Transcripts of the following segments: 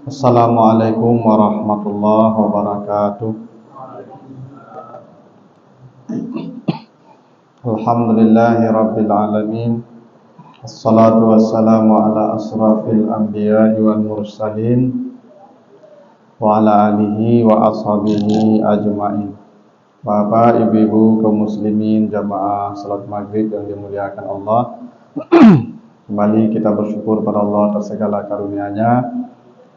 Assalamualaikum warahmatullahi wabarakatuh. Alhamdulillahi rabbil alamin. Assalatu wassalamu ala asrafil anbiya'i wal mursalin wa ala alihi wa ashabihi ajma'in. Bapak, ibu-ibu kaum muslimin jamaah salat maghrib yang dimuliakan Allah. Kembali kita bersyukur pada Allah atas segala karunia-Nya.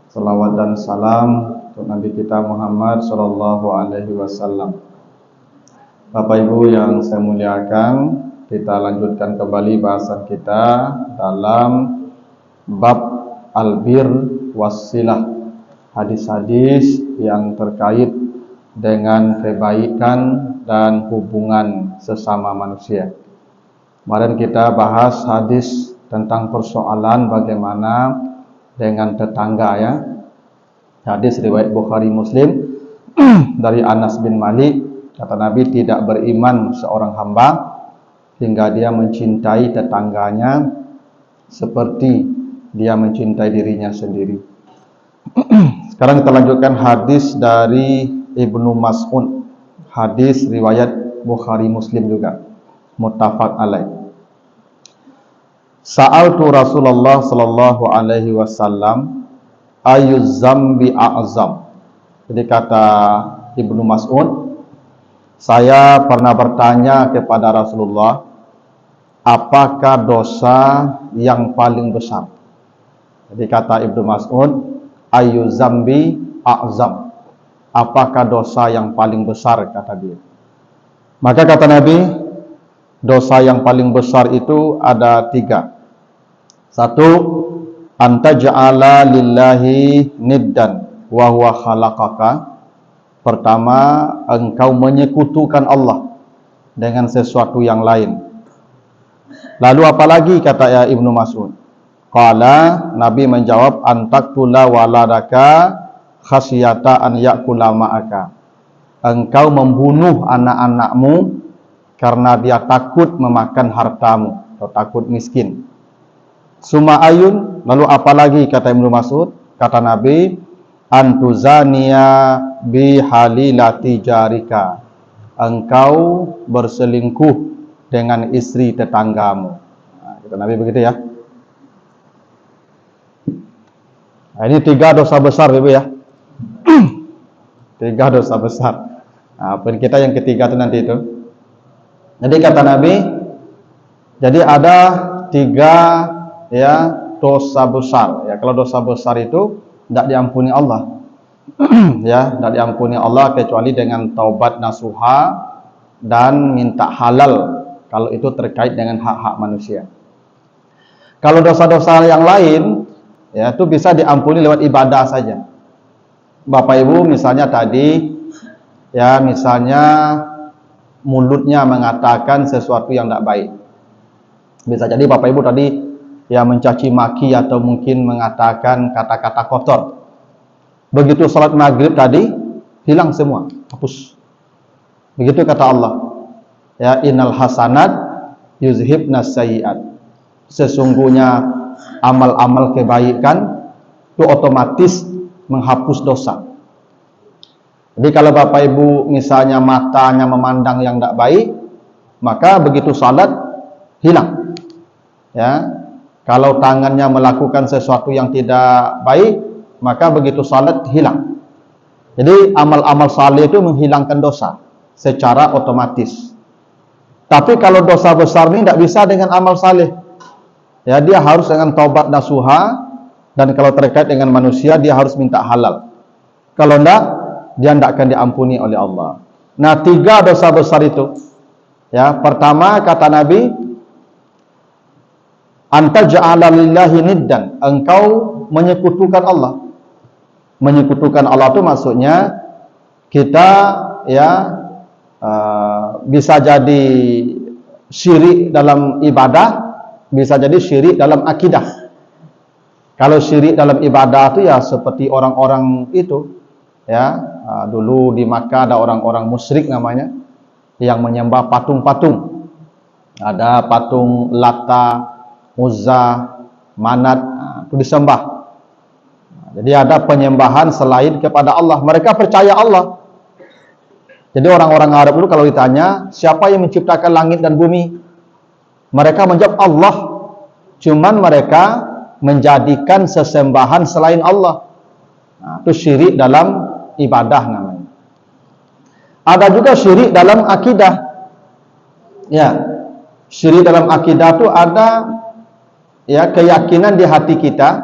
Salawat dan salam untuk Nabi kita Muhammad sallallahu alaihi wasallam. Bapak Ibu yang saya muliakan, kita lanjutkan kembali bahasan kita dalam bab albir wasilah, hadis-hadis yang terkait dengan kebaikan dan hubungan sesama manusia. Kemarin kita bahas hadis tentang persoalan bagaimana dengan tetangga, ya. Hadis riwayat Bukhari Muslim dari Anas bin Malik, kata Nabi, tidak beriman seorang hamba hingga dia mencintai tetangganya seperti dia mencintai dirinya sendiri. Sekarang kita lanjutkan hadis dari Ibnu Mas'ud, hadis riwayat Bukhari Muslim juga, muttafaq alaih. Sa'altu Rasulullah sallallahu alaihi wasallam ayyuz zambi a'zam. Jadi kata Ibnu Mas'ud, saya pernah bertanya kepada Rasulullah, apakah dosa yang paling besar? Jadi kata Ibnu Mas'ud, ayyuz zambi a'zam. Apakah dosa yang paling besar, kata dia. Maka kata Nabi, dosa yang paling besar itu ada 3. 1, anta ja'ala lillahi niddan wa huwa khalaqaka. Pertama, engkau menyekutukan Allah dengan sesuatu yang lain. Lalu apalagi, kata Ibnu Mas'ud? Qala, Nabi menjawab, antaktula waladaka khasyata an ya'kula ma'aka. Engkau membunuh anak-anakmu karena dia takut memakan hartamu atau takut miskin. Suma ayun, lalu apalagi, kata Ibnu Mas'ud? Kata Nabi, antuzania bi halilati jarika. Engkau berselingkuh dengan istri tetanggamu. Nah, kata Nabi begitu, ya. Nah, ini 3 dosa besar, Ibu, ya. 3 dosa besar. Nah, poin kita yang ketiga itu nanti itu. Jadi kata Nabi, jadi ada 3 ya dosa besar, ya. Kalau dosa besar itu tidak diampuni Allah ya, tidak diampuni Allah kecuali dengan taubat nasuha dan minta halal kalau itu terkait dengan hak-hak manusia. Kalau dosa-dosa yang lain, ya, itu bisa diampuni lewat ibadah saja. Bapak Ibu misalnya tadi, ya, misalnya mulutnya mengatakan sesuatu yang tidak baik. Bisa jadi Bapak Ibu tadi ya mencaci maki atau mungkin mengatakan kata-kata kotor. Begitu salat maghrib tadi, hilang semua, hapus. Begitu kata Allah, ya, innal hasanat yuzhibnas sayyiat. Sesungguhnya amal-amal kebaikan itu otomatis menghapus dosa. Jadi kalau Bapak Ibu misalnya matanya memandang yang tidak baik, maka begitu salat hilang, ya. Kalau tangannya melakukan sesuatu yang tidak baik, maka begitu salat hilang. Jadi amal-amal saleh itu menghilangkan dosa secara otomatis. Tapi kalau dosa besar ini tidak bisa dengan amal saleh. Ya, dia harus dengan taubat nasuha, dan kalau terkait dengan manusia dia harus minta halal. Kalau tidak, dia tidak akan diampuni oleh Allah. Nah, 3 dosa besar itu. Ya, pertama kata Nabi, anta ja'ala lillahi niddan, engkau menyekutukan Allah. Menyekutukan Allah itu maksudnya kita, ya, bisa jadi syirik dalam ibadah, bisa jadi syirik dalam akidah. Kalau syirik dalam ibadah itu ya seperti orang-orang itu, ya, dulu di Makkah ada orang-orang musyrik namanya yang menyembah patung-patung. Ada patung Lata, Uzza, Manat, itu disembah. Jadi ada penyembahan selain kepada Allah. Mereka percaya Allah. Jadi orang-orang Arab dulu kalau ditanya, siapa yang menciptakan langit dan bumi? Mereka menjawab Allah. Cuman mereka menjadikan sesembahan selain Allah. Nah, itu syirik dalam ibadah namanya. Ada juga syirik dalam akidah. Ya, syirik dalam akidah itu ada ya keyakinan di hati kita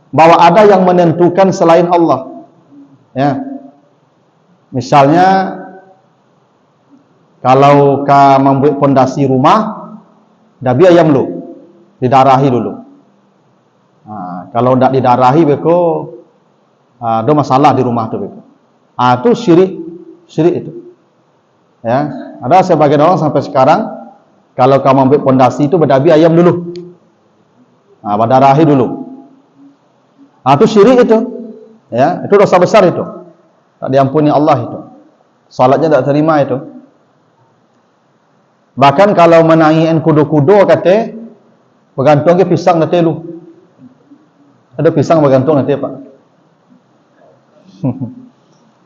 bahwa ada yang menentukan selain Allah. Ya. Misalnya kalau ka membuat pondasi rumah, dabi ayam lu didarahi dulu. Nah, kalau tidak didarahi beko ada masalah di rumah tu beko. Itu syirik itu. Ya, ada sebagian orang sampai sekarang kalau kamu membuat pondasi itu berdabi ayam dulu. Nah, berdarahi dulu. Itu syirik itu. Ya, itu dosa besar itu. Tak diampuni Allah itu. Salatnya tak terima itu. Bahkan kalau menangiin kudo-kudo kata bergantung ke pisang nanti lu. Ada pisang bergantung nanti Pak.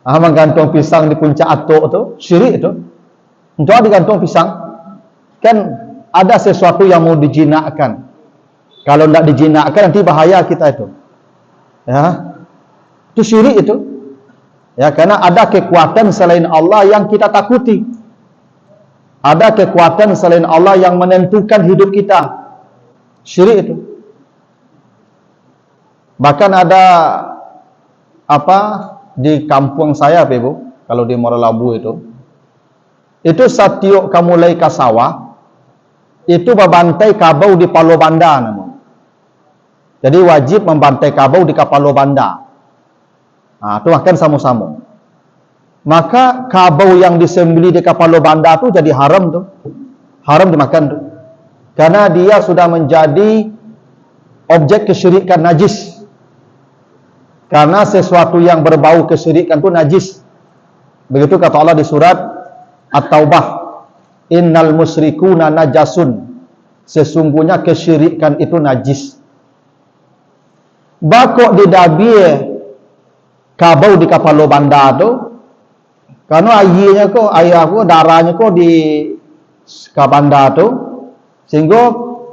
Menggantung pisang di puncak atok tu, syirik itu. Untuk digantung pisang. Kan ada sesuatu yang mau dijinakkan. Kalau tidak dijinakkan nanti bahaya kita itu. Ya. Itu syirik itu. Ya, karena ada kekuatan selain Allah yang kita takuti. Ada kekuatan selain Allah yang menentukan hidup kita. Syirik itu. Bahkan ada di kampung saya, Ibu, kalau di Moralabu itu setiap kamu mulai ke sawah, itu membantai kabau di Palo Banda namun. Jadi wajib membantai kabau di Palo Banda. Nah, itu makan sama-sama. Maka kabau yang disembeli di Palo Banda itu jadi haram tuh. Haram dimakan tuh. Karena dia sudah menjadi objek kesyirikan najis. Karena sesuatu yang berbau kesyirikan itu najis. Begitu kata Allah di surat At-Taubah, innal musyrikuna najasun. Sesungguhnya kesyirikan itu najis. Bakok didabie kabau di Palo Banda tu, karena ayah aku darahnya kok di Kabanda tu, sehingga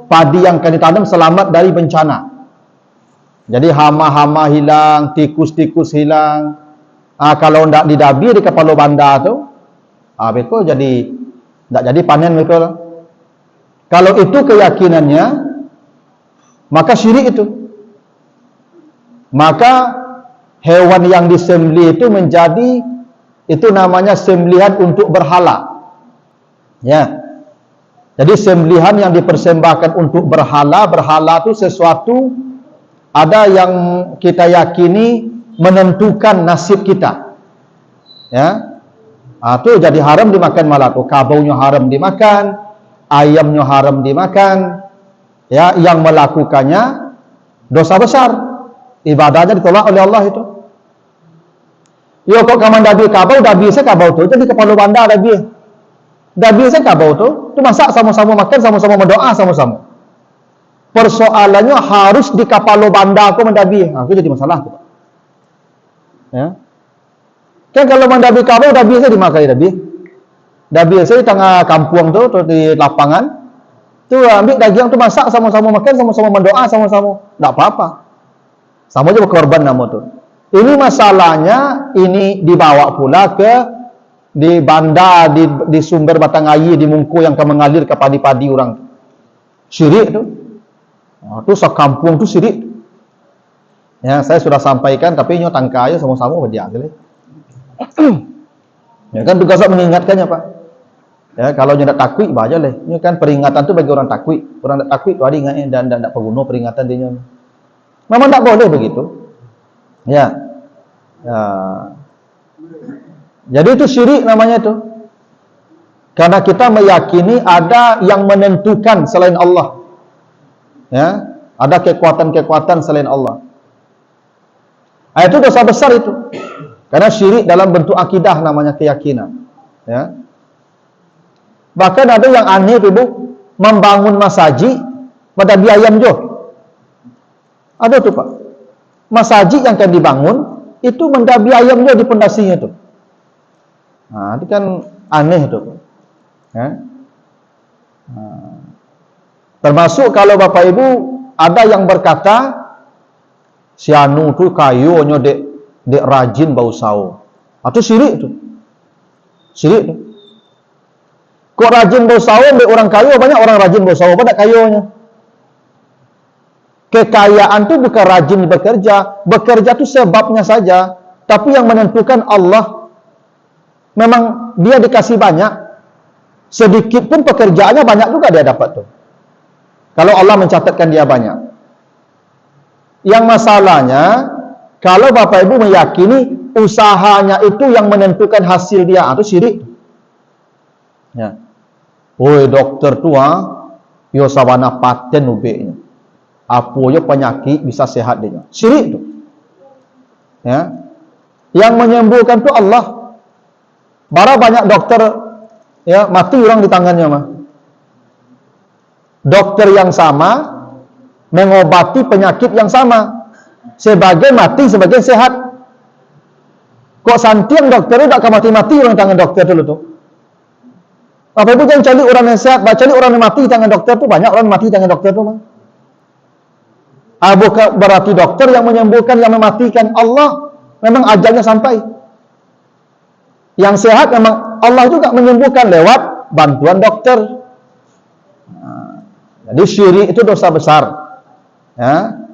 padi yang akan ditanam selamat dari bencana. Jadi hama-hama hilang, tikus-tikus hilang. Kalau tidak didabi di Palo Banda tu, beko jadi tidak jadi panen beko. Kalau itu keyakinannya, maka syirik itu. Maka hewan yang disembelih itu menjadi, itu namanya sembelihan untuk berhala. Ya. Jadi sembelihan yang dipersembahkan untuk berhala, berhala itu sesuatu ada yang kita yakini menentukan nasib kita. Ya. Itu jadi haram dimakan malah tuh. Kabaunya haram dimakan, ayamnya haram dimakan. Ya, yang melakukannya dosa besar. Ibadahnya ditolak oleh Allah itu. Yo kok kaman dabi kabau, dabi saya kabau tu, jadi Palo Banda dabi. Dabi saya kabau tu masak sama-sama makan, sama-sama berdoa sama-sama. Persoalannya harus di Palo Banda aku mendabi. Itu jadi masalah tu. Ya. Kan kalau mendabi kabau, dabi saya dimakai dabi. Dabi saya di tengah kampung tu, atau di lapangan. Tu ambil daging tu masak sama-sama makan, sama-sama berdoa sama-sama. Tak apa-apa. Sama aja berkorban nama tu. Ini masalahnya, ini dibawa pula ke di Banda, di sumber batang air, di Mungku yang akan mengalir ke padi-padi orang. Syirik tu. Itu sekampung tu syirik. Ya, saya sudah sampaikan, tapi ini tangka aja sama-sama berdia. Ya kan tugas mengingatkannya Pak. Ya, kalau nyedak takwik baca leh. Ini kan peringatan tu bagi orang takwik. Orang tak takwik tu ada ingatnya dan tak perguna peringatan dia. Memang tak boleh begitu. Ya. Ya. Jadi itu syirik namanya itu. Karena kita meyakini ada yang menentukan selain Allah. Ya, ada kekuatan-kekuatan selain Allah. Itu dosa besar itu. Karena syirik dalam bentuk akidah namanya keyakinan. Ya. Bahkan ada yang aneh Ibu, membangun masjid pada biayam jo. Ada tuh Pak. masjid yang akan dibangun itu mendabi ayamnya di pondasinya tuh. Nah, itu kan aneh tuh. Ya. Nah, termasuk kalau Bapak Ibu ada yang berkata si anu tuh kayunya dek rajin bau sawo. Atau syirik tuh. Syirik tuh. Kok rajin bau sawo dek orang kayu, banyak orang rajin bau sawo pada kayunya. Kekayaan tuh bukan rajin bekerja. Bekerja tuh sebabnya saja. Tapi yang menentukan Allah. Memang dia dikasih banyak. Sedikit pun pekerjaannya banyak juga dia dapat tuh. Kalau Allah mencatatkan dia banyak. Yang masalahnya, kalau Bapak Ibu meyakini usahanya itu yang menentukan hasil dia, itu syirik. Ya. Woi dokter tua, yo sawana paten ubeknya. Apa yo penyakit bisa sehat dia. Syirik tuh. Ya. Yang menyembuhkan tuh Allah. Bara banyak dokter ya mati orang di tangannya mah. Dokter yang sama mengobati penyakit yang sama. Sebagian mati, sebagian sehat. Kok santian dokter itu tak mati-mati orang tangan dokter dulu tuh. Apa ibu jangan cari orang yang sehat, cari orang yang mati di tangan dokter tuh banyak orang mati di tangan dokter tuh mah. Bukan berarti dokter yang menyembuhkan, yang mematikan. Allah memang ajalnya sampai. Yang sehat memang Allah juga menyembuhkan lewat bantuan dokter. Nah, jadi syirik itu dosa besar. Ya.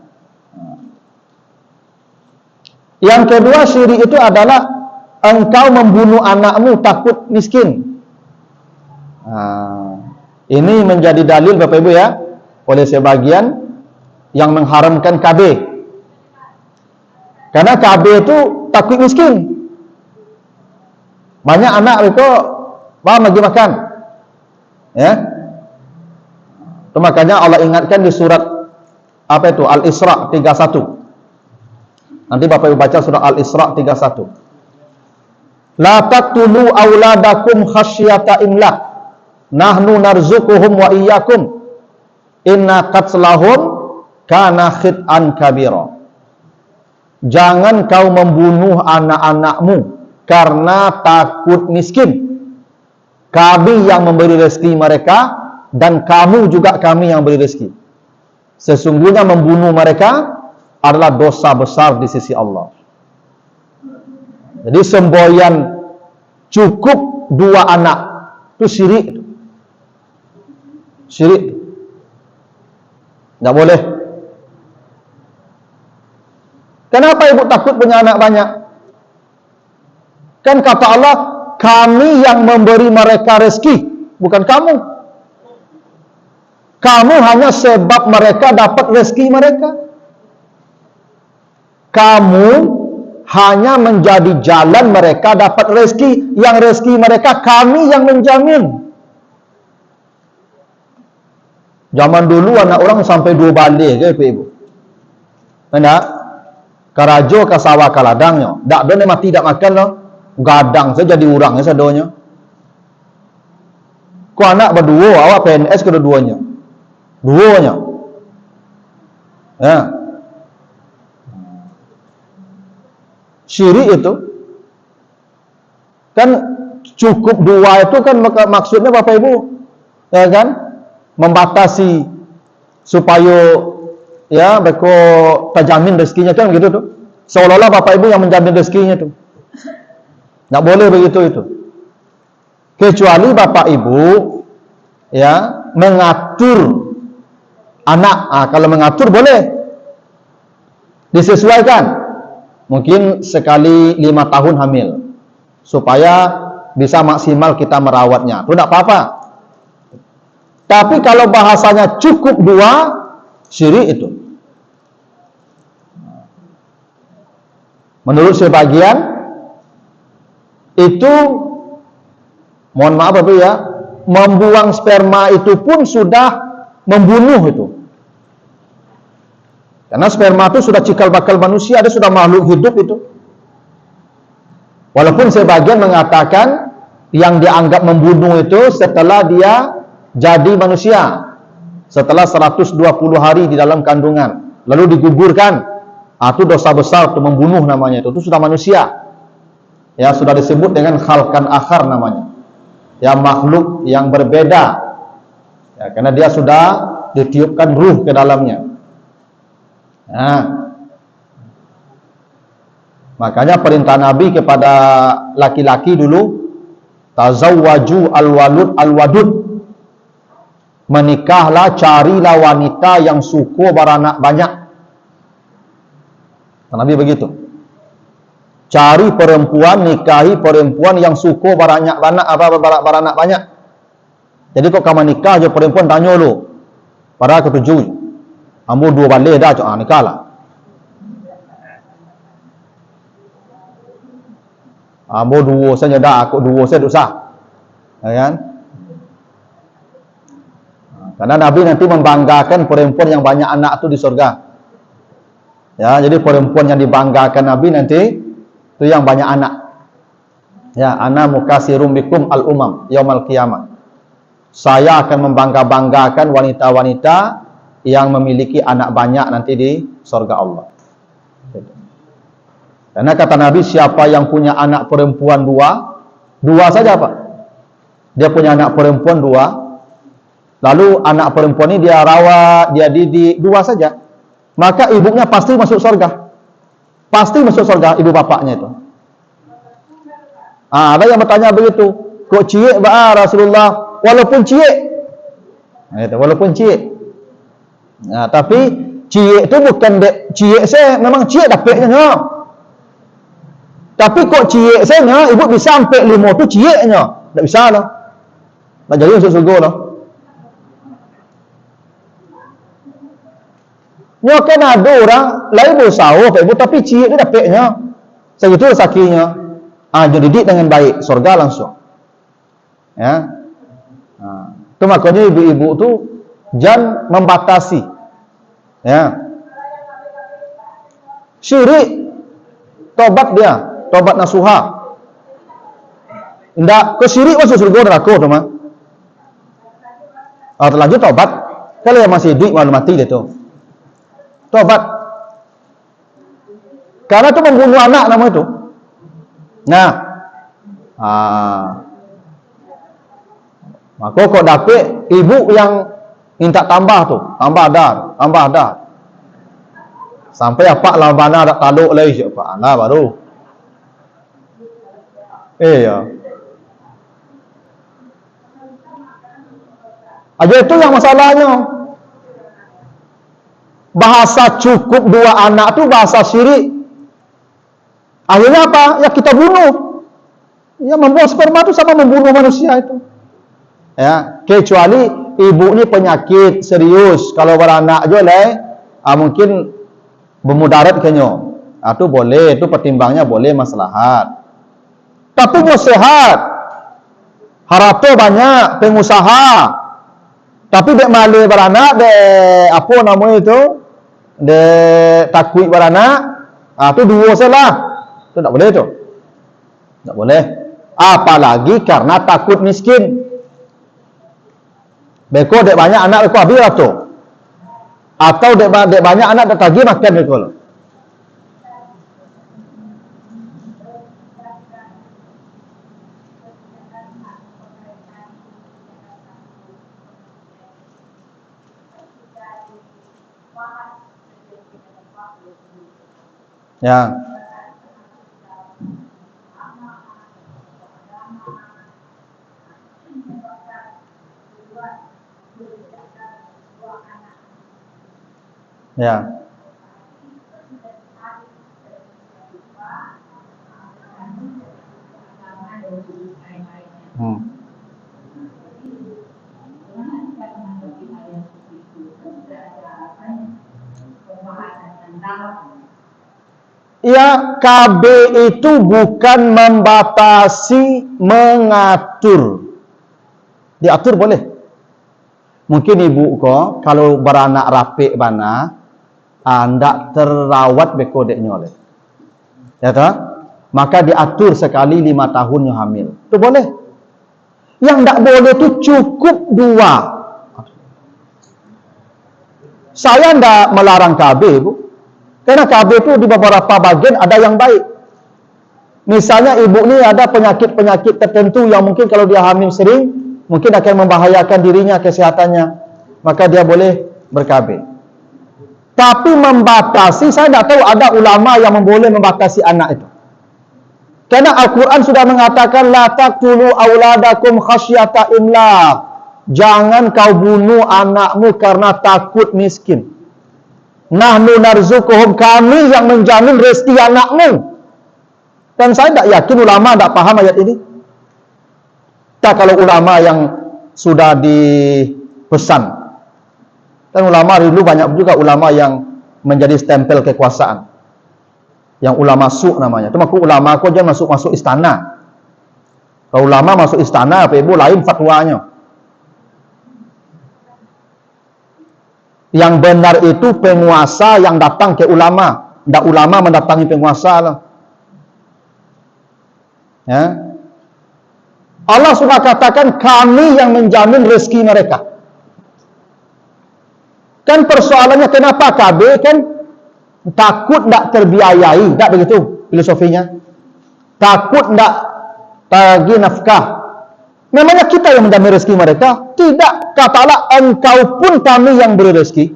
Yang kedua syirik itu adalah engkau membunuh anakmu takut miskin. Nah, ini menjadi dalil Bapak Ibu ya oleh sebagian yang mengharamkan KB. Karena KB itu takut miskin. Banyak anak itu bagi makan. Ya. Itu makanya Allah ingatkan di surat apa itu? Al-Isra 31. Nanti Bapak Ibu baca surat Al-Isra 31. La taqtulu auladakum khasyata imlaq. Nahnu narzuquhum wa iyyakum. Inna qatlahum kana khit'an kabira. Jangan kau membunuh anak-anakmu karena takut miskin. Kami yang memberi rezeki mereka dan kamu juga kami yang beri rezeki. Sesungguhnya membunuh mereka adalah dosa besar di sisi Allah. Jadi semboyan cukup 2 anak itu syirik. Syirik. Tidak boleh. Kenapa ibu takut punya anak banyak? Kan kata Allah, kami yang memberi mereka rezeki, bukan kamu. Kamu hanya sebab mereka dapat rezeki mereka. Kamu hanya menjadi jalan mereka dapat rezeki. Yang rezeki mereka kami yang menjamin. Zaman dulu anak orang sampai 2 balik ke ibu. Enggak? Karajo ke sawah ke ladangnya. Tak ada mati tak makan loh. Gadang saja jadi urang sadonya. Kau anak berdua, awak PNS kedua-duanya. Duanya. Ya. Syirik itu kan cukup 2 itu kan maksudnya Bapak Ibu ya kan membatasi supaya ya beko terjamin rezekinya kan gitu tuh. Seolah-olah Bapak Ibu yang menjamin rezekinya tuh. Enggak boleh begitu itu. Kecuali Bapak Ibu ya mengatur anak. Kalau mengatur boleh. Disesuaikan. Mungkin sekali 5 tahun hamil supaya bisa maksimal kita merawatnya. Itu tidak apa-apa. Tapi kalau bahasanya cukup 2, syirik itu. Menurut sebagian itu, mohon maaf Bapak ya, membuang sperma itu pun sudah membunuh itu. Karena sperma itu sudah cikal bakal manusia, dia sudah makhluk hidup itu. Walaupun sebagian mengatakan yang dianggap membunuh itu setelah dia jadi manusia, setelah 120 hari di dalam kandungan, lalu digugurkan. Itu dosa besar, itu membunuh namanya itu sudah manusia. Ya, sudah disebut dengan khalqan akhar namanya. Ya, makhluk yang berbeda. Ya, karena dia sudah ditiupkan ruh ke dalamnya. Nah, makanya perintah Nabi kepada laki-laki dulu, tazawwaju al-walud al-wadud. Menikahlah, carilah wanita yang suku beranak banyak. Nabi begitu. Cari perempuan, nikahi perempuan yang suku beranak banyak. Jadi kok kamu nikah je perempuan tanya lu. Padahal ketujui. Ambo 2 balik dah, nikahlah. Ambo 2 saja dah, aku 2 saja dosa. Ya kan? Karena Nabi nanti membanggakan perempuan yang banyak anak itu di surga. Ya, jadi perempuan yang dibanggakan Nabi nanti itu yang banyak anak. Ya, ana mukasirum bikum al-umam yaumal qiyamah. Saya akan membangga-banggakan wanita-wanita yang memiliki anak banyak nanti di surga Allah. Karena kata Nabi, siapa yang punya anak perempuan 2 saja Pak. Dia punya anak perempuan 2, lalu anak perempuan ini dia rawat, dia didik 2 saja, maka ibunya pasti masuk surga. Pasti masuk surga ibu bapaknya itu. Ada yang bertanya begitu, kok ciek Rasulullah? Walaupun ciek, walaupun ciek. Nah, tapi ciek itu bukan ciek saya memang ciek dapetnya. Tapi kok ciek saya ibu bisa sampai 5 tu cieknya, tak bisa lah. Tak jadi masuk surga lah. Nyo kan ada orang lain berusaha ibu tapi ciek dia dapetnya. Segitu sakinya. Jadi didik dengan baik, surga langsung. Ya. Itu makanya ibu-ibu tu jangan membatasi. Ya. Syirik, tobat dia, tobat nasuha. Ndak ke syirik masuk surga neraka tu mah. Terlanjur tobat. Kalau yang masih hidup malu mati dia tu. Tobat. Karena itu membunuh anak nama itu. Nah, maka kok dapet ibu yang minta tambah tu, tambah dah. Sampai apa lah mana ada taluk lagi siapa? Ana baru. Ya. Aja itu yang masalahnya. Bahasa cukup 2 anak tu bahasa syirik. Akhirnya apa? Ya kita bunuh. Ya, membuang sperma itu sama membunuh manusia itu. Ya, kecuali ibu ini penyakit serius. Kalau beranak aja lah, mungkin bermudarat kayaknya. Itu boleh, itu pertimbangnya boleh maslahat. Tapi mau sehat, harapnya banyak, pengusaha. Tapi dek malu beranak, dek apa namanya itu, dek takut beranak, itu 2 salah. Itu tak boleh tu. Tak boleh. Apalagi karena takut miskin. Beko dek banyak anak beko habis lah tu. Atau dek banyak anak dak tagih makan beko lah. Ya. Ya. Ya, KB itu bukan membatasi, mengatur. Diatur boleh. Mungkin ibu kok kalau beranak rapik bana, ndak terawat beko deknya oleh. Ya tak? Maka diatur sekali 5 tahunnya hamil. Itu boleh. Yang ndak boleh itu cukup 2. Saya ndak melarang KB, Bu. Karena KB itu di beberapa bagian ada yang baik. Misalnya ibu ni ada penyakit-penyakit tertentu yang mungkin kalau dia hamil sering, mungkin akan membahayakan dirinya, kesehatannya. Maka dia boleh ber-KB. Tapi membatasi, saya tidak tahu ada ulama yang boleh membatasi anak itu. Karena Al-Quran sudah mengatakan, La taqtulu auladakum khasyata imlaq. Jangan kau bunuh anakmu karena takut miskin. Nahnu narzukuhum, kami yang menjamin rezeki anakmu. Dan saya tak yakin ulama tak paham ayat ini. Tak kalau ulama yang sudah dipesan. Dan ulama dulu banyak juga ulama yang menjadi stempel kekuasaan. Yang ulama su namanya. Itu maksud ulama aku aja masuk istana. Kalau ulama masuk istana, apa ibu lain fatwanya. Yang benar itu penguasa yang datang ke ulama, tidak ulama mendatangi penguasa lah. Ya. Allah sudah katakan kami yang menjamin rezeki mereka. Kan persoalannya kenapa KB kan takut tidak terbiayai, tidak begitu filosofinya. Takut tidak bagi nafkah. Memangnya kita yang menjamin rezeki mereka? Tidak. Kata Allah, engkau pun kami yang beri rezeki.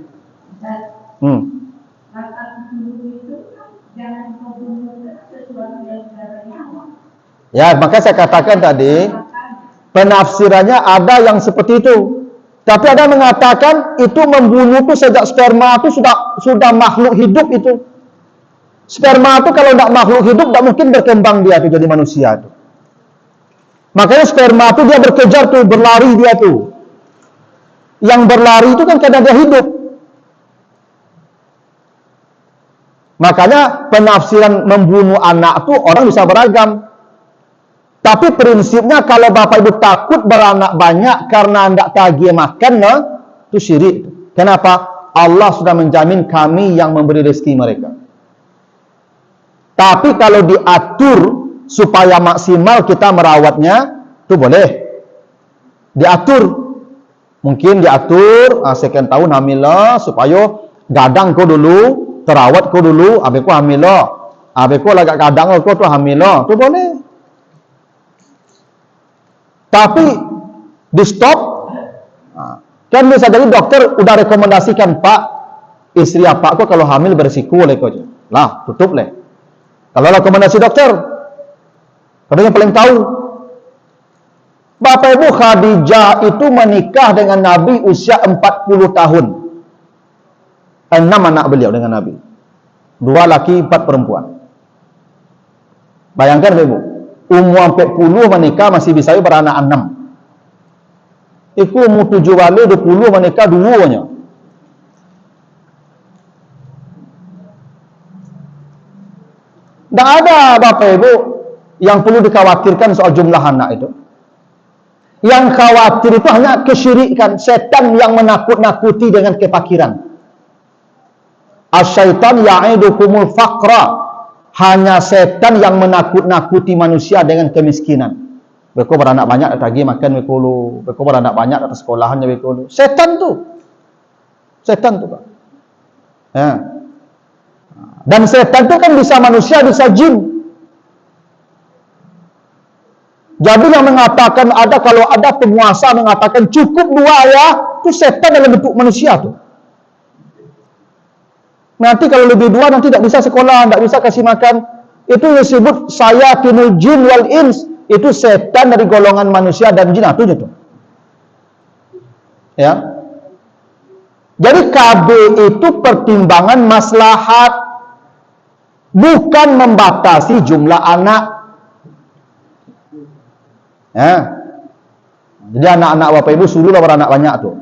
Ya, maka saya katakan tadi, penafsirannya ada yang seperti itu. Tapi ada yang mengatakan itu membunuh itu sejak sperma itu sudah makhluk hidup itu. Sperma itu kalau tidak makhluk hidup tidak mungkin berkembang dia itu jadi manusia itu. Makanya sperma itu dia berkejar tuh, berlari dia tuh. Yang berlari itu kan karena dia hidup. Makanya penafsiran membunuh anak itu orang bisa beragam. Tapi prinsipnya kalau bapak ibu takut beranak banyak karena tidak tagih makan, nah, itu syirik. Kenapa? Allah sudah menjamin kami yang memberi rezeki mereka. Tapi kalau diatur supaya maksimal kita merawatnya, itu boleh. Diatur. Mungkin diatur, second tahun hamilah, supaya gadang kau dulu, terawat kau dulu, habis kau hamilah. Habis kau lagak gadang kau tu hamilah. Itu boleh. Tapi di stop, kan bisa jadi dokter udah rekomendasikan, Pak, istri apa kok kalau hamil berisiko oleh kau aja. Lah, tutup leh. Kalau rekomendasi dokter, kalau yang paling tahu, Bapak Ibu Khadijah itu menikah dengan Nabi usia 40 tahun. 6 anak beliau dengan Nabi. 2 laki, 4 perempuan. Bayangkan Bapak Ibu. Umur 40 menikah masih bisa beranak 6. Iku umur 7 balik 20 menikah 2-nya. Tak ada Bapak Ibu yang perlu dikhawatirkan soal jumlah anak itu. Yang khawatir itu hanya kesyirikan, setan yang menakut-nakuti dengan kefakiran. Asyaitan ya'idukumul faqra. Hanya setan yang menakut-nakuti manusia dengan kemiskinan. Beko beranak banyak lagi makan bekulu, beko beranak banyak atas sekolahannya bekulu. Setan tu, Pak. Ya. Dan setan tu kan bisa manusia, bisa jin. Jadi yang mengatakan kalau ada penguasa mengatakan cukup 2 ya, itu setan dalam bentuk manusia tu. Nanti kalau lebih 2 nanti tidak bisa sekolah, tidak bisa kasih makan. Itu disebut sayatinul jin wal ins. Itu setan dari golongan manusia dan jin. Itu. Ya. Jadi KB itu pertimbangan maslahat, bukan membatasi jumlah anak. Ya. Jadi anak-anak Bapak Ibu suruhlah beranak banyak tu.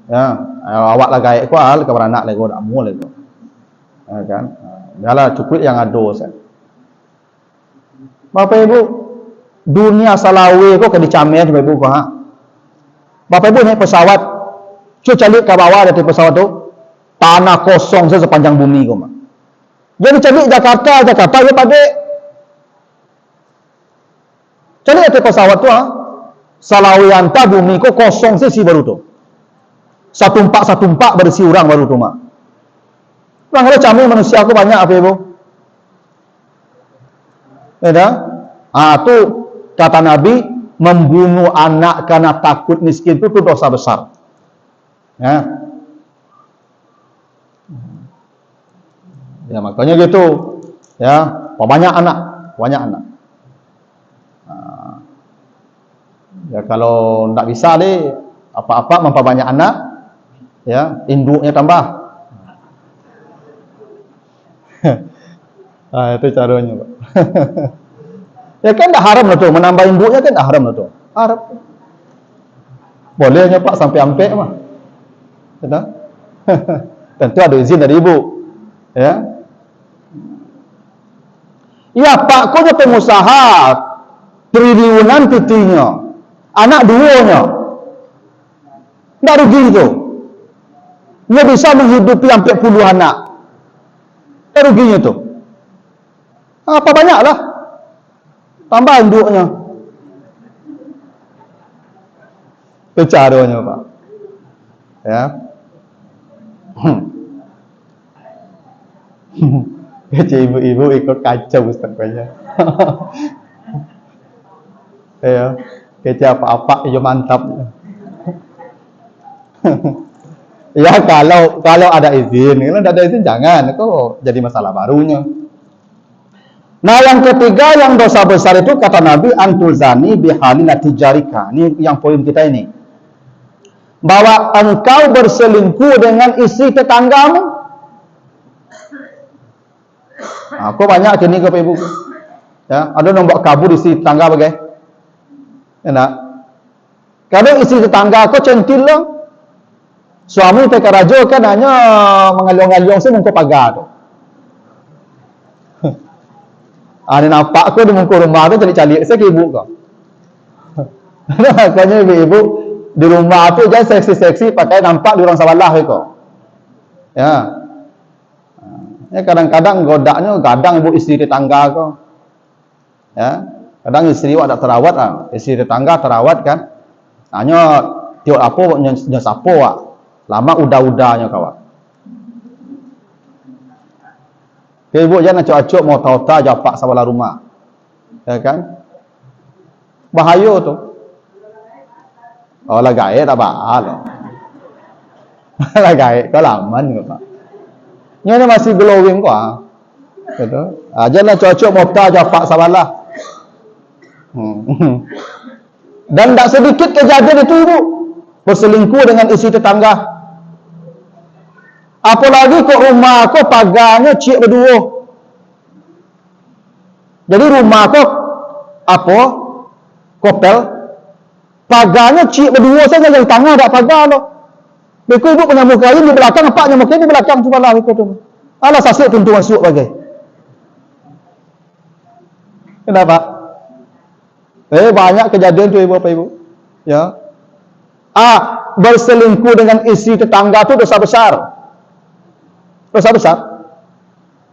Ya, awak lah gaik kual ke beranak lego dak mu lego. Ya kan? Biarlah cukup yang ado saya. Bapak Ibu, dunia salawe kok ke dicamer Bapak Ibu kok ha. Bapak Ibu naik pesawat, cuci calik ke bawah dari pesawat tu, tanah kosong sepanjang bumi kok mah. Jadi calik Jakarta ya pada calik ke pesawat tu ha. Salawe anta bumi kok kosong si baru tu. Satu empak berisi orang baru tu mak. Kalau camil manusia aku banyak apa ibu? Ya, tu kata Nabi, membunuh anak karena takut miskin itu dosa besar. Ya. Ya makanya gitu. Ya, banyak anak. Ya kalau tidak bisa deh apa-apa memperbanyak anak, ya induknya tambah. Itu caranya, Pak. Ya kan tidak haram lah tuh, menambah induknya kan tidak haram lah tuh. Haram. Bolehnya Pak sampai ampe mah. Betul? Tentu ada izin dari ibu. Ya. Ya Pak, kau pengusaha triliunan titinya, anak duanya, tidak rugi itu. Dia bisa menghidupi sampai puluh anak. Tidak ruginya itu. Apa banyaklah, tambah induknya. Itu caranya Pak. Ya. Kecil ibu-ibu ikut kacau Ustaz banyak. Ya, kecil apa-apa ya mantap. Ya kalau ada izin, kalau tidak ada izin jangan, itu jadi masalah barunya. Nah yang ketiga yang dosa besar itu kata Nabi antulzani bihalilati jarika. Ini yang poin kita ini. Bahwa engkau berselingkuh dengan istri tetanggamu. Aku banyak kini ke ibu. Ya, ada yang buat kabur istri tetangga bagai. Enak. Kadang istri tetangga aku centil lah. Suami teka rajo kan hanya mengalyong-alyong sih mungko pagar tu. Ani nampak aku di muka rumah tu cari-cari saya ke ibu kau. Makanya ibu-ibu di rumah tu jangan seksi-seksi pakai nampak di orang sawalah kau. Ya. Ya kadang-kadang godaknya kadang ibu istri tetangga kau. Ya. Kadang istri ada terawat lah. Istri tetangga terawat kan. Hanya tiok apa nyesapo ah. Lama udah-udahnya kawan. Ibu jangan acok-acok mau tahu-tahu japak sawalah rumah. Ya kan? Bahaya tu. Oh lah gae tak bahal. Lah gae kau laman ke Pak. Ini masih glowing kok ah. Gitu. Jangan acok-acok mau tahu japak sawalah. Dan tak sedikit kejadian itu ibu berselingkuh dengan istri tetangga. Apalagi kok rumah aku pagarnya cik berdua. Jadi rumah aku apa? Kopel. Pagarnya cik berdua saja yang tengah ada pagar loh. Beku ibu punya muka ini di belakang, pak punya muka ini di belakang tu malah beku tu. Alah sasik tentu masuk bagai. Kenapa? Banyak kejadian tu ibu apa ibu? Ya. Berselingkuh dengan istri tetangga tu dosa besar. Dosa besar.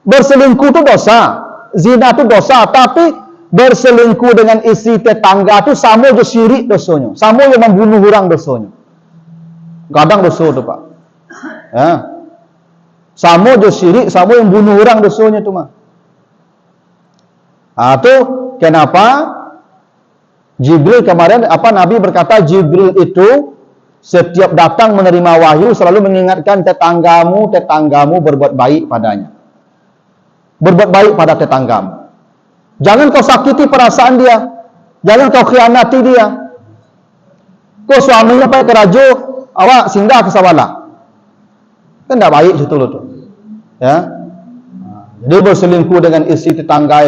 Berselingkuh itu dosa, zina itu dosa, tapi berselingkuh dengan istri tetangga itu sama je syirik dosanya, sama je membunuh orang dosanya. Kadang dosa itu Pak. Ya. Sama je syirik, sama yang bunuh orang dosanya itu mah. Itu kenapa Jibril kemarin Nabi berkata Jibril itu setiap datang menerima wahyu selalu mengingatkan tetanggamu berbuat baik padanya. Berbuat baik pada tetanggamu. Jangan kau sakiti perasaan dia. Jangan kau khianati dia. Kau suaminya pakai kerajo, awak singgah ke sawalah. Kan tidak baik situ loh tuh. Ya. Jadi berselingkuh dengan istri tetangga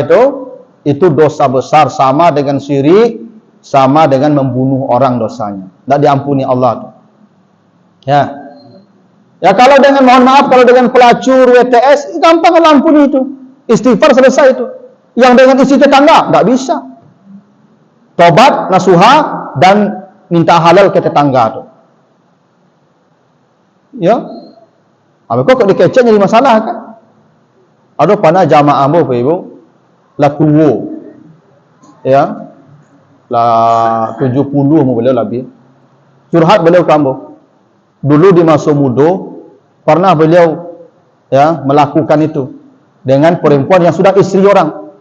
itu dosa besar, sama dengan syirik, sama dengan membunuh orang dosanya. Tidak diampuni Allah tuh. Ya. Ya kalau dengan mohon maaf, kalau dengan pelacur WTS gampang Allah ampuni itu. Istighfar selesai itu. Yang dengan istri tetangga tidak bisa. Tobat, nasuha dan minta halal ke tetangga tuh. Ya. Kok dikecek jadi masalah kan? Ada pana jamaah mo ibu lakuwo. Ya. Lah 70 mau beliau lebih. Curhat beliau kamu. Dulu di masa muda pernah beliau ya melakukan itu dengan perempuan yang sudah istri orang.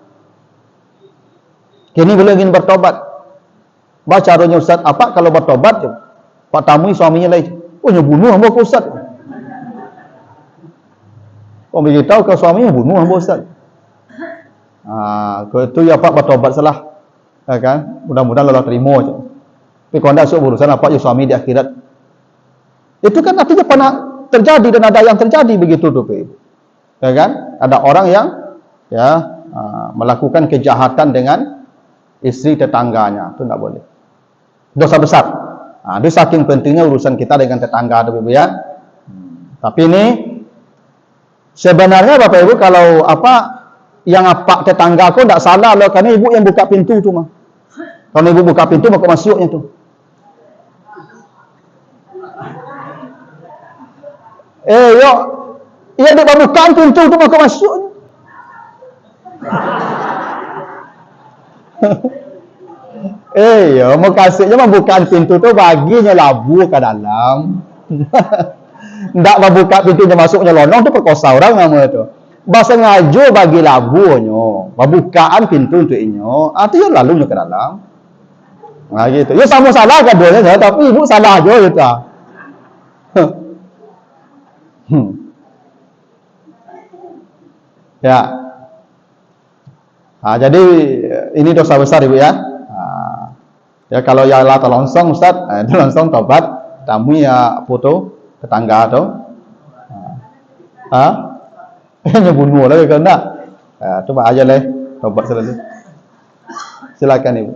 Kini beliau ingin bertobat. Baca caranya Ustaz, apa kalau bertobat? Pak tamui suaminya lagi. Oh, bunuh hamba ke Ustaz. Oh, beritahu ke suaminya bunuh hamba Ustaz. Kalau itu ya Pak bertobat salah. Ya kan? Mudah-mudahan Allah terima je. Tapi kalau tidak urusan apa ya suami di akhirat. Itu kan artinya pernah terjadi dan ada yang terjadi begitu tuh, Pak. Ya kan? Ada orang yang ya melakukan kejahatan dengan istri tetangganya, itu tidak boleh. Dosa besar. Itu saking pentingnya urusan kita dengan tetangga, Bapak Ibu ya. Tapi ini sebenarnya Bapak Ibu kalau yang tetangga aku tidak salah loh, karena ibu yang buka pintu tu mah. Kalau ibu buka pintu maka masuknya tu. Yo, iya dia buka pintu tu maka masuk. Yo, makasihnya membuka pintu tu baginya labu ke dalam. Ndak membuka pintunya masuknya lonong tu perkosa orang nama tu. Bahasa ngaju bagi labunya, pembukaan pintu untuk inyo, artinya lalunya ke dalam. Nah gitu. Ya sama salah keduanya, tapi ibu salah aja gitu. Ya. Jadi ini dosa besar Ibu ya. Ya kalau ya Allah terlongsong Ustaz, terlongsong tobat, tamu ya foto tetangga tu. Hanya bunuh lagi kan tak? Coba aja leh, tobat selalu. Silakan Ibu.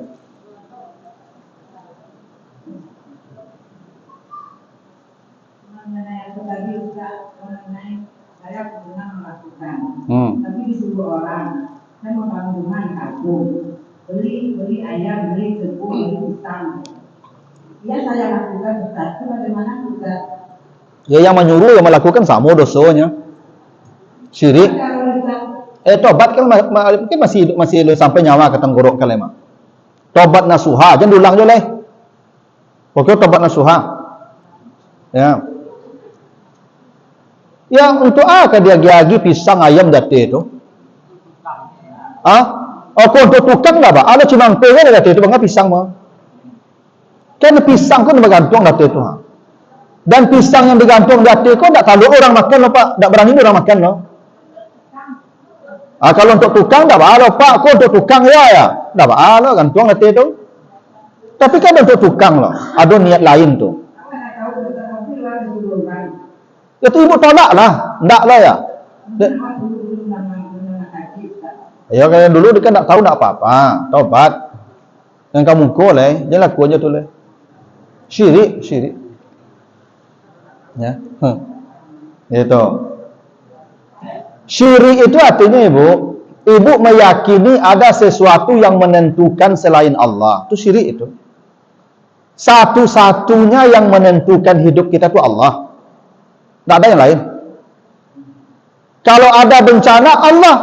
Saya pernah melakukan, tapi disuruh orang, saya mau bangun rumah di kampung, beli ayam, beli tepung, beli pisang. Ya saya lakukan Ustaz, itu bagaimana Ustaz? Ya yang menyuruh yang melakukan sama dosanya. Syirik. Tobat kan mungkin masih sampai nyawa ke tenggorok kalian. Tobat nasuha, jangan diulang je leh. Pokoknya tobat nasuha. Ya. Yang untuk dia giagi pisang ayam dati itu. Kau untuk tukang dah ba? Ada cuma pengen dati itu bangga pisang mah. Kan pisang kan bergantung dati itu. Dan pisang yang bergantung dati itu tak tahu orang makan loh Pak, tak berani orang makan loh. Kalau untuk tukang dah ba? Pak, kau untuk tukang ya. Dah ba? Gantung dati itu. Tapi kan untuk tukang loh, ada niat lain tu. Itu ibu tolak lah, enggak lah ya. Ya kayak dulu dia kan tak tahu nak apa-apa, tobat. Yang kamu boleh, dia laku aja tu leh. Syirik. Ya. Itu. Syirik itu artinya ibu meyakini ada sesuatu yang menentukan selain Allah. Itu syirik itu. Satu-satunya yang menentukan hidup kita itu Allah. Tak ada yang lain. Kalau ada bencana, Allah.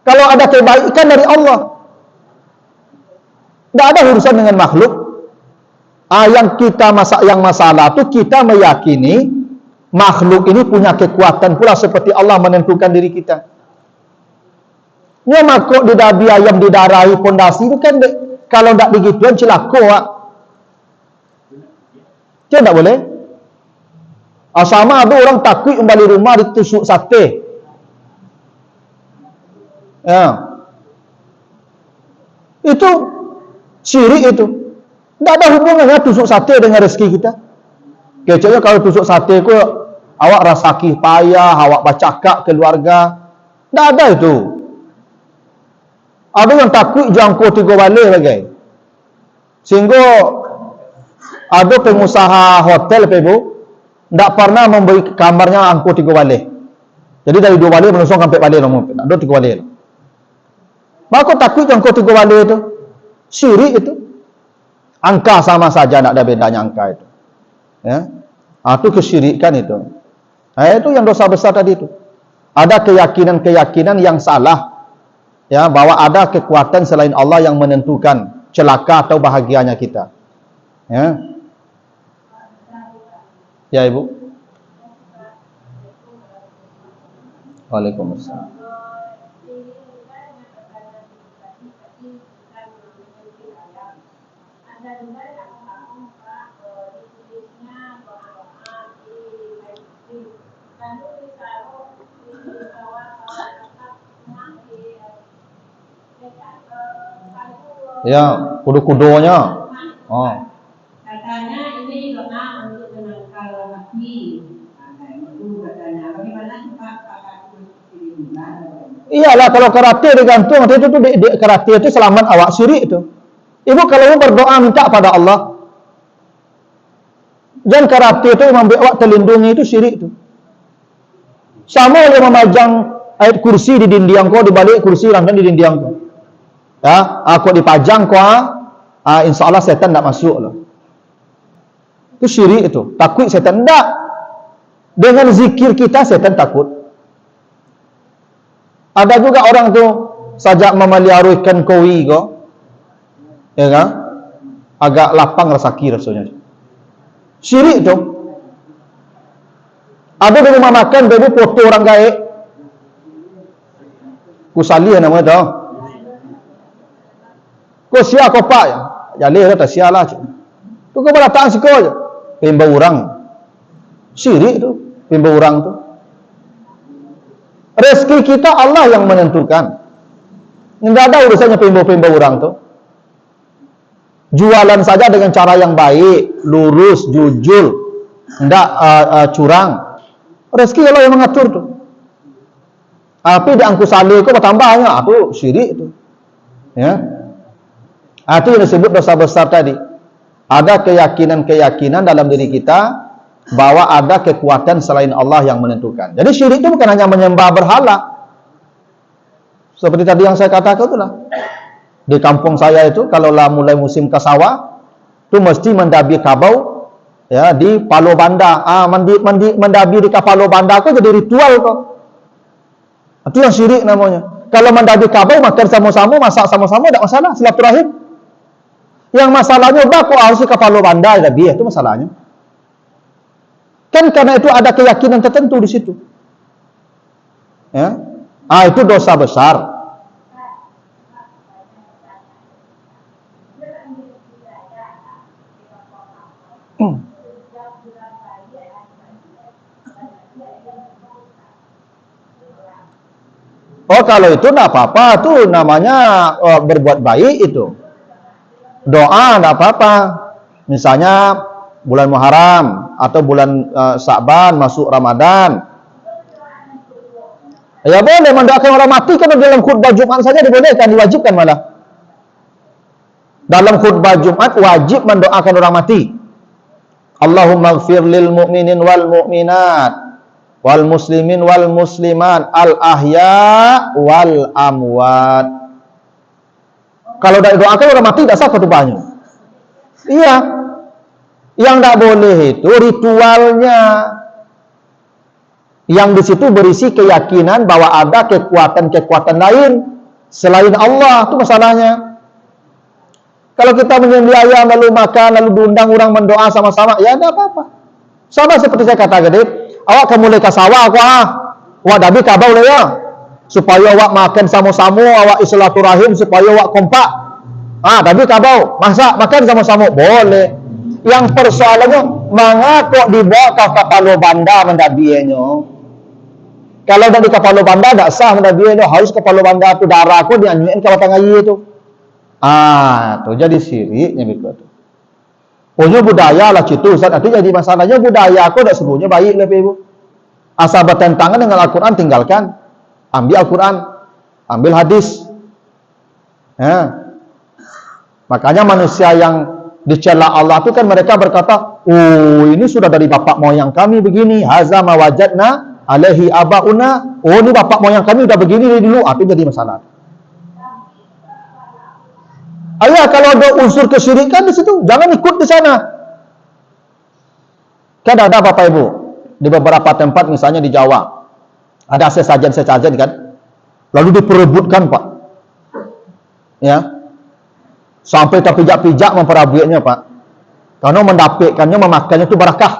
Kalau ada kebaikan dari Allah. Tak ada urusan dengan makhluk. Yang masalah itu kita meyakini makhluk ini punya kekuatan pula seperti Allah menentukan diri kita. Ya makhluk di dabi ayam di darai pondasi itu kan kalau tak digituan celaka. Itu tak boleh. Sama ada orang takut kembali rumah ditusuk sate. Ya. Itu syirik itu. Tidak ada hubungannya tusuk sate dengan rezeki kita. Kecilnya kalau tusuk sate ku awak rasa payah, awak bacakak keluarga. Tidak ada itu. Ada yang takut jangkau 3 balik bagai. Sehingga ada pengusaha hotel Ibu tak pernah memberi kamarnya angkut 3 balik. Jadi dari 2 balik menusuk sampai balik nomor. Ada 3 balik. Maka takut angkut 3 balik itu. Syirik itu. Angka sama saja, tak ada bedanya angka itu. Ya. Itu kesyirikan itu. Itu yang dosa besar tadi itu. Ada keyakinan-keyakinan yang salah. Ya, bahwa ada kekuatan selain Allah yang menentukan celaka atau bahagianya kita. Ya. Ya Ibu. Waalaikumsalam. Ya, kudu-kudonya. Oh. Katanya ini doa untuk menangkal nabi. Itu katanya. Bagaimana Pak Iyalah, kalau karate digantung itu tuh karate itu selamat awak syirik itu. Ibu kalau mau berdoa minta pada Allah. Jangan karate itu membuat awak terlindungi itu syirik itu. Sama yang memajang ayat kursi di dinding kau, di balik kursi rantan di dinding kau. Ya, aku dipajang kau, insya Allah setan tidak masuk loh. Itu syirik itu. Takut setan tidak. Dengan zikir kita setan takut. Ada juga orang tu sajak memelihara koi kau, ya kan? Agak lapang rasa kira rasanya. Syirik tu. Ada di rumah makan, baby foto orang gaib. Kusali namanya tu. Kau sia kau pak ya? Jalih dah sia lah. Tu kau berataan siko je. Pemba orang. Syirik tu. Pemba orang tu. Rezeki kita Allah yang menentukan. Tidak ada urusannya pemba orang tu. Jualan saja dengan cara yang baik, lurus, jujur, tidak curang. Rezeki Allah yang mengatur tu. Tapi di angku salih kau bertambahnya, itu syirik tu. Ya. Itu yang disebut dosa besar tadi. Ada keyakinan-keyakinan dalam diri kita bahwa ada kekuatan selain Allah yang menentukan. Jadi syirik itu bukan hanya menyembah berhala. Seperti tadi yang saya katakan itulah. Di kampung saya itu kalau lah mulai musim ke sawah, itu mesti mendabi kabau ya di Palo Banda. Mendabi di Palo Banda itu jadi ritual kok. Itu yang syirik namanya. Kalau mendabi kabau makan sama-sama, masak sama-sama tidak masalah, silaturahim. Yang masalahnya kok harus ke Palo Banda dabi, itu masalahnya. Kan karena itu ada keyakinan tertentu di situ. Ya. Itu dosa besar. Oh, kalau itu enggak apa-apa, tuh namanya berbuat baik itu. Doa enggak apa-apa. Misalnya bulan Muharram atau bulan Sa'ban masuk Ramadan. Ya boleh mendoakan orang mati kan dalam khutbah Jumat saja dibolehkan, diwajibkan malah. Dalam khutbah Jumat wajib mendoakan orang mati. Allahumma ighfir lil mu'minin wal mu'minat wal muslimin wal muslimat al ahya wal amwat. Kalau tidak doakan orang mati tidak sah khutbahnya. Iya. Yang tidak boleh itu ritualnya. Yang di situ berisi keyakinan bahwa ada kekuatan-kekuatan lain selain Allah, itu masalahnya. Kalau kita menyembelih ayam lalu makan lalu diundang orang mendoa sama-sama, ya tidak apa-apa. Sama seperti saya kata tadi, awak ke mulai ke sawah aku awak dabi kabau le ya. Supaya awak makan sama-sama, awak silaturahim supaya awak kompak. Dabi kabau, masak makan sama-sama boleh. Yang persoalannya mengapa dibawa ke Palo Banda mendabienyo? Kalau dari Palo Banda tidak sah mendabienyo, harus ke Palo Banda tu darah aku dianyuin ke batang air itu. Tuh jadi siriknya begitu. Punya budaya lah situ Ustaz. Nanti jadi masalahnya budaya aku tidak sebenarnya baik lebih Ibu. Asal bertentangan dengan Al-Quran tinggalkan. Ambil Al-Quran, ambil hadis. Ya. Makanya manusia yang dicela Allah itu kan mereka berkata, oh ini sudah dari bapak moyang kami begini, haza ma wajadna alaihi abauna. Oh ini bapak moyang kami sudah begini dari dulu. Itu jadi masalah. Ayah kalau ada unsur kesyirikan di situ, jangan ikut di sana. Kan ada Bapak Ibu di beberapa tempat misalnya di Jawa. Ada sesajen-sesajen kan. Lalu diperebutkan Pak. Ya. Sampai terpijak-pijak memperabuinya Pak. Karena mendapatkannya, memakannya itu barakah.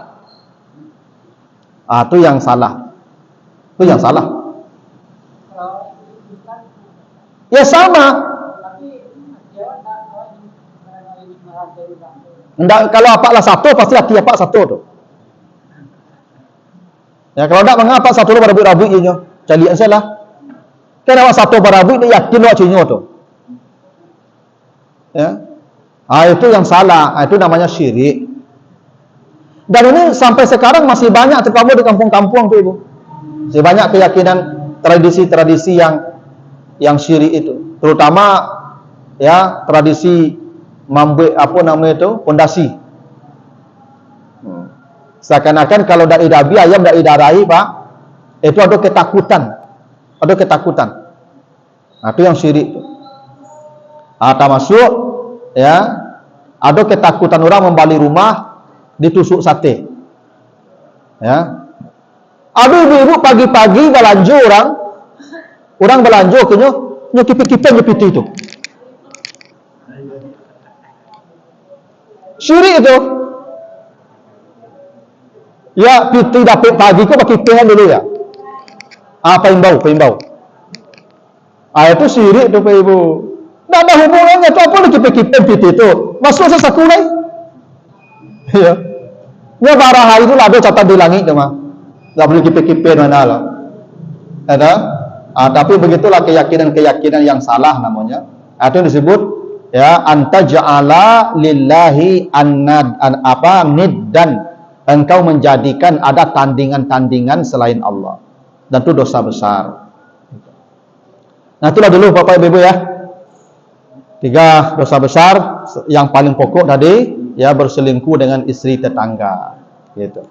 Itu yang salah. Itu yang salah. Ya sama. Ndak, kalau apaklah satu pasti laki apa satu tu. Ya kalau ndak mengapa satu lu berabuk-rabuk inya. Cari salah. Kan awak satu berabuk dia yakin awak cinyo tu. Ya. Itu yang salah. Itu namanya syirik. Dan ini sampai sekarang masih banyak terkabur di kampung-kampung tu Ibu. Masih banyak keyakinan tradisi-tradisi yang syirik itu. Terutama ya tradisi membuat apa namanya itu pondasi. Seakan-akan kalau dak idabi ayam dak idarai Pak, itu ada ketakutan. Ada ketakutan. Nah, itu yang syirik. Termasuk ya ada ketakutan orang membalik rumah ditusuk sate. Ya. Ada ibu-ibu pagi-pagi belanja orang belanja kenyo nyekipik-kipik nyepiti itu. Syirik itu. Ya, piti dapat pagi kok pakai pihan dulu ya. Paimbau. Itu syirik itu Pak Ibu. Tidak ada hubungannya itu apa lagi kipik piti itu. Masuk sesakulai. Ya. Ya barang hari itu ada catat di langit tu mah. Tak boleh kipik-kipik mana lah. Ada. Tapi begitulah keyakinan-keyakinan yang salah namanya. Itu disebut ya anta ja'ala lillahi niddan. Engkau menjadikan ada tandingan-tandingan selain Allah. Dan itu dosa besar. Nah itulah dulu Bapak Ibu ya. 3 dosa besar yang paling pokok tadi ya berselingkuh dengan istri tetangga. Gitu.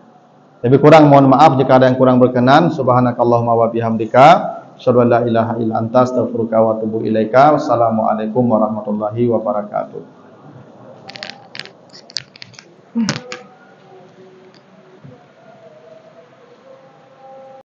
Lebih kurang mohon maaf jika ada yang kurang berkenan. Subhanakallahumma wa bihamdika asyhadu an la ilaha illa anta astaghfiruka wa atubu ilaika. Wassalamualaikum warahmatullahi wabarakatuh.